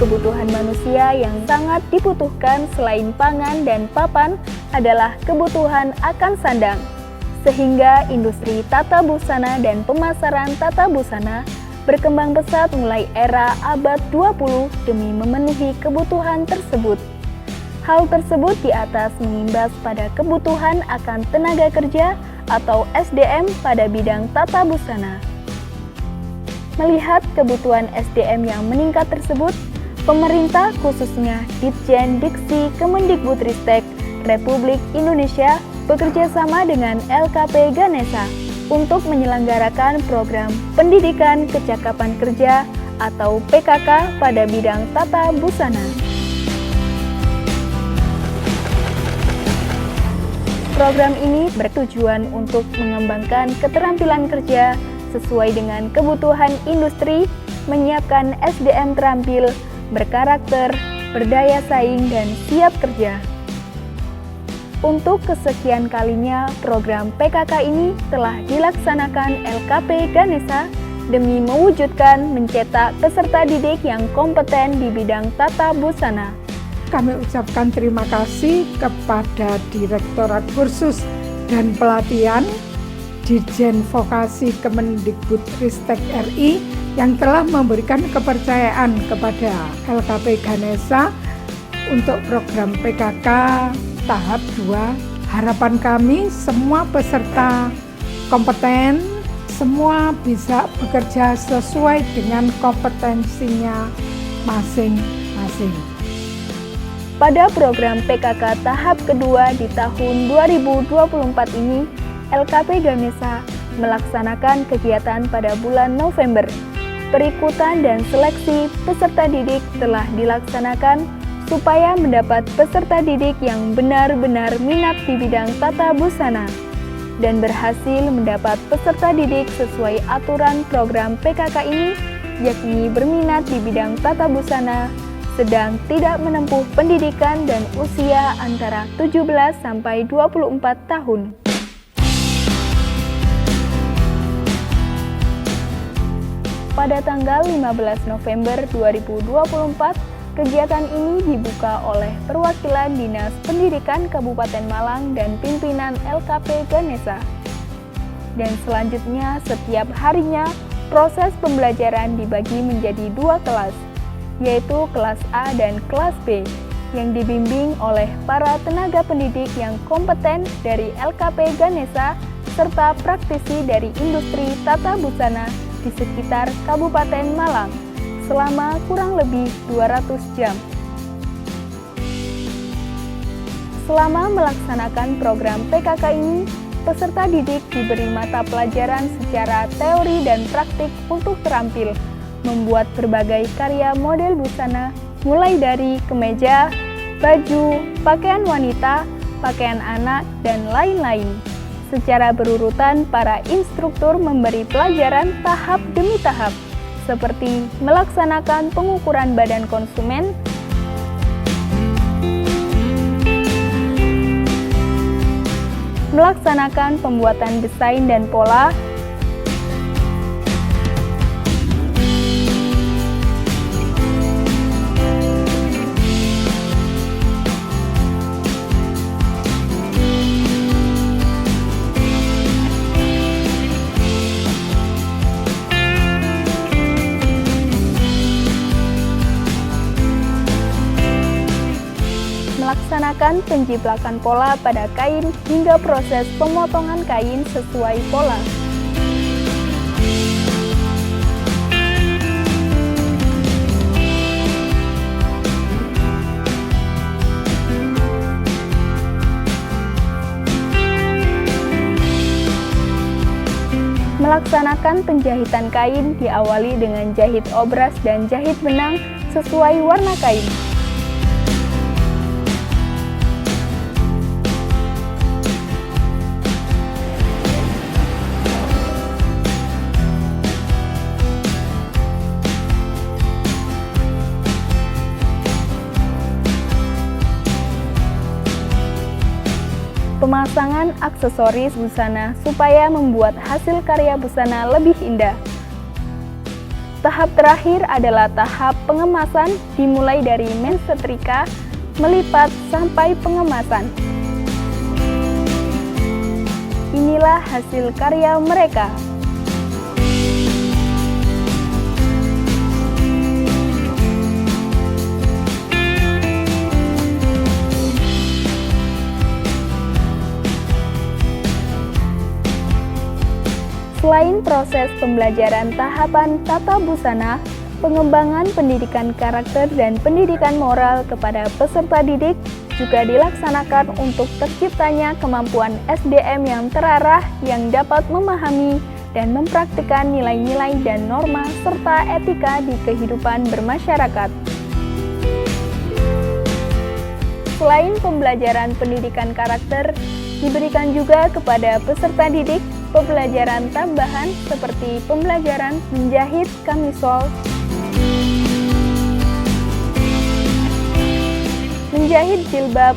kebutuhan manusia yang sangat dibutuhkan selain pangan dan papan adalah kebutuhan akan sandang. Sehingga industri tata busana dan pemasaran tata busana berkembang pesat mulai era abad 20 demi memenuhi kebutuhan tersebut. Hal tersebut di atas mengimbas pada kebutuhan akan tenaga kerja atau SDM pada bidang tata busana. Melihat kebutuhan SDM yang meningkat tersebut, pemerintah khususnya Ditjen Diksi Kemendikbudristek Republik Indonesia bekerja sama dengan LKP Ganesha untuk menyelenggarakan program Pendidikan Kecakapan Kerja atau PKK pada bidang tata busana. Program ini bertujuan untuk mengembangkan keterampilan kerja sesuai dengan kebutuhan industri, menyiapkan SDM terampil, berkarakter, berdaya saing, dan siap kerja. Untuk kesekian kalinya, program PKK ini telah dilaksanakan LKP Ganesha demi mewujudkan mencetak peserta didik yang kompeten di bidang tata busana. Kami ucapkan terima kasih kepada Direktorat Kursus dan Pelatihan Ditjen Vokasi Kemendikbudristek RI yang telah memberikan kepercayaan kepada LKP Ganesha untuk program PKK tahap 2. Harapan kami semua peserta kompeten, semua bisa bekerja sesuai dengan kompetensinya masing-masing. Pada program PKK tahap kedua di tahun 2024 ini, LKP Ganesha melaksanakan kegiatan pada bulan November. Perikutan dan seleksi peserta didik telah dilaksanakan supaya mendapat peserta didik yang benar-benar minat di bidang tata busana dan berhasil mendapat peserta didik sesuai aturan program PKK ini, yakni berminat di bidang tata busana, sedang tidak menempuh pendidikan dan usia antara 17 sampai 24 tahun. Pada tanggal 15 November 2024, kegiatan ini dibuka oleh perwakilan Dinas Pendidikan Kabupaten Malang dan pimpinan LKP Ganesha. Dan selanjutnya setiap harinya proses pembelajaran dibagi menjadi 2 kelas, yaitu kelas A dan kelas B, yang dibimbing oleh para tenaga pendidik yang kompeten dari LKP Ganesha serta praktisi dari industri tata busana di sekitar Kabupaten Malang selama kurang lebih 200 jam. Selama melaksanakan program PKK ini, peserta didik diberi mata pelajaran secara teori dan praktik untuk terampil membuat berbagai karya model busana, mulai dari kemeja, baju, pakaian wanita, pakaian anak, dan lain-lain. Secara berurutan, para instruktur memberi pelajaran tahap demi tahap, seperti melaksanakan pengukuran badan konsumen, melaksanakan pembuatan desain dan pola, melaksanakan penjiplakan pola pada kain hingga proses pemotongan kain sesuai pola. Melaksanakan penjahitan kain diawali dengan jahit obras dan jahit benang sesuai warna kain. Pemasangan aksesoris busana supaya membuat hasil karya busana lebih indah. Tahap terakhir adalah tahap pengemasan, dimulai dari mensetrika, melipat, sampai pengemasan. Inilah hasil karya mereka. Selain proses pembelajaran tahapan tata busana, pengembangan pendidikan karakter dan pendidikan moral kepada peserta didik juga dilaksanakan untuk terciptanya kemampuan SDM yang terarah yang dapat memahami dan mempraktikkan nilai-nilai dan norma serta etika di kehidupan bermasyarakat. Selain pembelajaran pendidikan karakter, diberikan juga kepada peserta didik pembelajaran tambahan seperti pembelajaran menjahit kamisol, menjahit jilbab,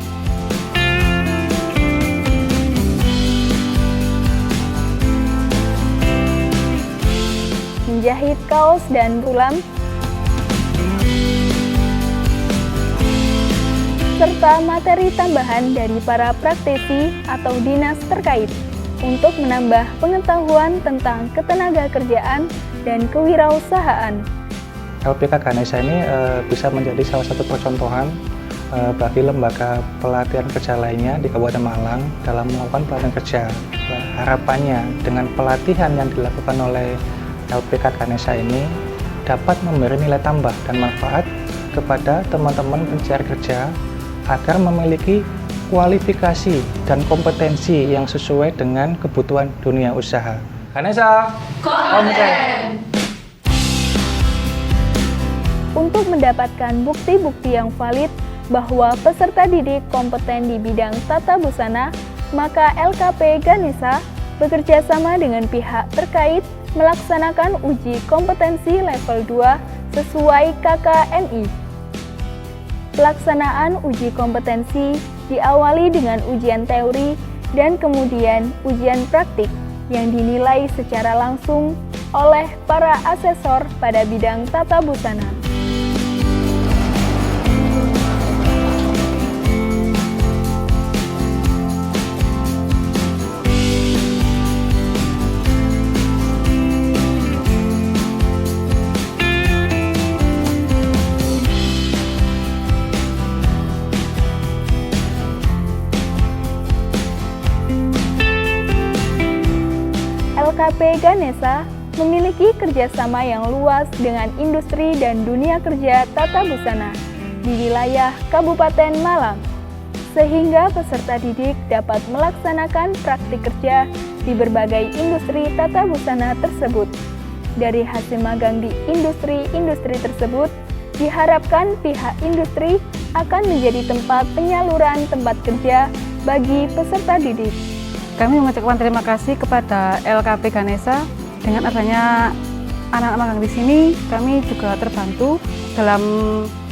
menjahit kaos dan bulam, serta materi tambahan dari para praktisi atau dinas terkait untuk menambah pengetahuan tentang ketenagakerjaan dan kewirausahaan. LPK Ganesha ini bisa menjadi salah satu percontohan bagi lembaga pelatihan kerja lainnya di Kabupaten Malang dalam melakukan pelatihan kerja. Harapannya dengan pelatihan yang dilakukan oleh LPK Ganesha ini dapat memberi nilai tambah dan manfaat kepada teman-teman pencari kerja agar memiliki kualifikasi dan kompetensi yang sesuai dengan kebutuhan dunia usaha. Ganesha, kompeten! Untuk mendapatkan bukti-bukti yang valid bahwa peserta didik kompeten di bidang tata busana, maka LKP Ganesha bekerja sama dengan pihak terkait melaksanakan uji kompetensi level 2 sesuai KKNI. Pelaksanaan uji kompetensi diawali dengan ujian teori dan kemudian ujian praktik yang dinilai secara langsung oleh para asesor pada bidang tata busana. LKP Ganesha memiliki kerjasama yang luas dengan industri dan dunia kerja tata busana di wilayah Kabupaten Malang, sehingga peserta didik dapat melaksanakan praktik kerja di berbagai industri tata busana tersebut. Dari hasil magang di industri-industri tersebut, diharapkan pihak industri akan menjadi tempat penyaluran tempat kerja bagi peserta didik. Kami mengucapkan terima kasih kepada LKP Ganesha. Dengan adanya anak-anak magang di sini, kami juga terbantu dalam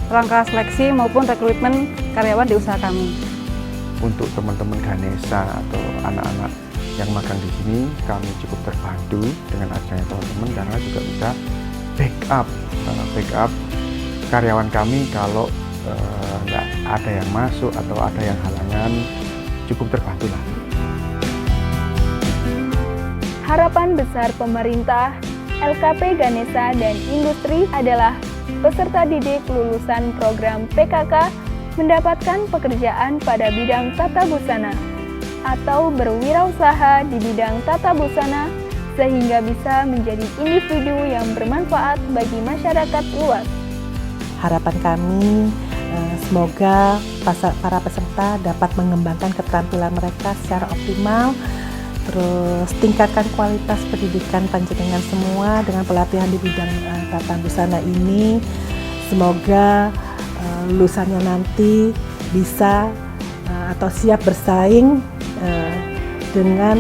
rangka seleksi maupun rekrutmen karyawan di usaha kami. Untuk teman-teman Ganesha atau anak-anak yang magang di sini, kami cukup terbantu dengan adanya teman-teman karena juga bisa backup karyawan kami kalau nggak ada yang masuk atau ada yang halangan, cukup terbantu lah. Harapan besar pemerintah, LKP Ganesha dan industri adalah peserta didik lulusan program PKK mendapatkan pekerjaan pada bidang tata busana atau berwirausaha di bidang tata busana sehingga bisa menjadi individu yang bermanfaat bagi masyarakat luas. Harapan kami semoga para peserta dapat mengembangkan keterampilan mereka secara optimal, terus tingkatkan kualitas pendidikan panjenengan semua dengan pelatihan di bidang tata busana ini. Semoga lulusannya nanti bisa atau siap bersaing dengan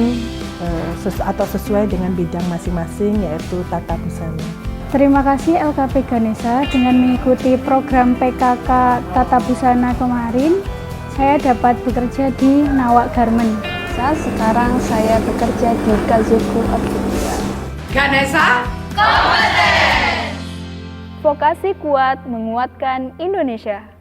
atau sesuai dengan bidang masing-masing, yaitu tata busana. Terima kasih LKP Ganesha dengan mengikuti program PKK Tata Busana kemarin. Saya dapat bekerja di Nawak Garment. Sekarang saya bekerja di Kazuku Optika. Ganesha kompeten! Vokasi kuat menguatkan Indonesia.